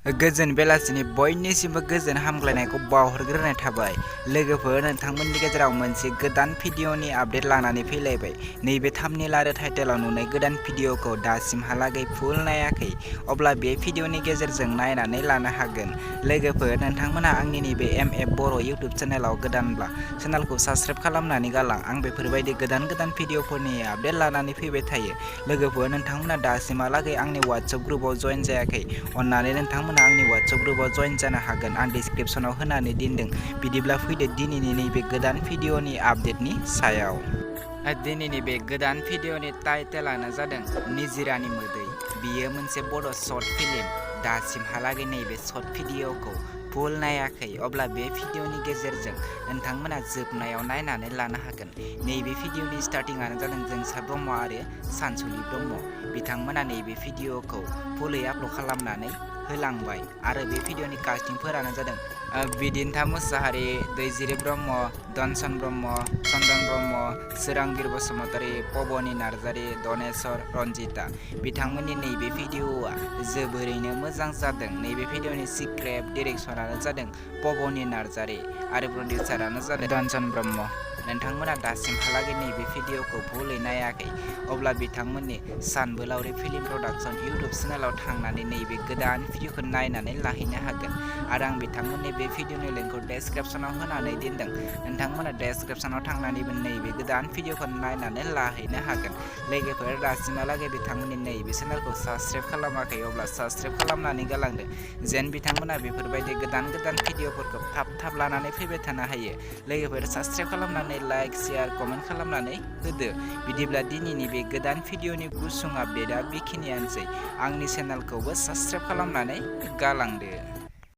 गोजोन बेलासिनि बयनिसिमबो गोजोन हामग्लायनायखौ बावहरग्रोनाय थाबाय। लोगोफोर, नोंथांमोननि गेजेराव मोनसे गोदान भिडिअनि आपडेट लानानै फैलायबाय। नैबे थाम्बनेल आरो टाइटेलाव नुनाय गोदान भिडिअखौ दासिमहालागै फुल नायाखै, अब्ला बे भिडिअनि गेजेरजों नायनानै लानो हागोन। लोगोफोर, नोंथांमोना आंनि नैबे MF बर' इउटुब चेनेलाव गोदानब्ला चेनेलखौ साबस्क्राइब खालामनानै गालां। आं बेफोरबायदि गोदान भिडिअफोरनि आपडेट लानानै फैबाय थायो। लोगोफोर, नोंथांमोना दासिमहालागै आंनि WhatsApp ग्रुपआव जয়েन जायाखै, अन्नानै नोंथांमोना आंनि WhatsApp ग्रुपआव जয়েन जानो हागोन। आं डिसक्रिपसनाव होनानै दोनदों। बिदिब्ला फैदो दिनैनि नैबे गोदान भिडिअनि आपडेटनि सायाव। दिनैनि बे गोदान भिडिअनि टाइटेलानो जादों निजिरानि मोदै। बियो मोनसे बर' शर्ट फिल्म। दासिमहालागै नैबे शर्ट भिडिअखौ फुल नायाखै, अब्ला बे भिडिअनि गेजेरजों नोंथांमोना जोबनायाव नायनानै लानो हागोन। नैबे भिडिअनि स्टार्टिंआनो जादों जोंसार ब्रह्म आरो सानसुलि ब्रह्म। बिथांमोना नैबे भिडिअखौ फुलै आपल'ड खालामनानै होलांबाय आरो बे भिडिअनि कास्टिंफोरानो जादों बिदिन्था मुसाहारि, दैजिरि ब्रह्म, दनसन ब्रह्म, चन्दन ब्रह्म, सोरांबिर बसुमतारी, पबनि नार्जारी, धनेस्वर, रन्जिता। बिथांमोननि नैबे भिडिअआ जोबोरैनो मोजां जादों। नैबे भिडिअनि स्क्रिप्ट डिरेक्सनानो जादों पबनि नार्जारी आरो प्रडिउसारानो जादों दनसन ब्रह्म। नोंथांमोना दासिमहालागै नैबे भिडिअखौ फुलै नायाखै, अब्ला बिथांमोननि सानबोलावरि फिल्म प्रडाक्सन इउटुब चेनेलाव थांनानै नैबे गोदान भिडिअखौ नायनानै लाहैनो हागोन आरो आं बिथांमोननि बे भिडिअनि लिंकखौ डेसक्रिपसनाव होनानै दोनदों। नोंथांमोना डेसक्रिपसनाव थांनानैबो नैबे गोदान भिडिअखौ नायनानै लाहैनो हागोन। लोगोफोर, दासिमहालागै बिथांमोननि नैबे चेनेलखौ साबस्क्राइब खालामाखै, अब्ला साबस्क्राइब खालामनानै गालांदो, जेन बिथांमोना बेफोरबायदि गोदान भिडिअफोरखौ थाब लानानै फैबाय थानो हायो। लोगोफोर, साबस्क्राइब खालामनानै लाइक, शेयार, कमेन्ट खालामनानै होदो। बिदिब्ला दिनैनि बे गोदान भिडिअनि गुसुं आपडेटआ बेखिनियानोसै। आंनि चेनेलखौबो साबस्क्राइब खालामनानै गालांदो।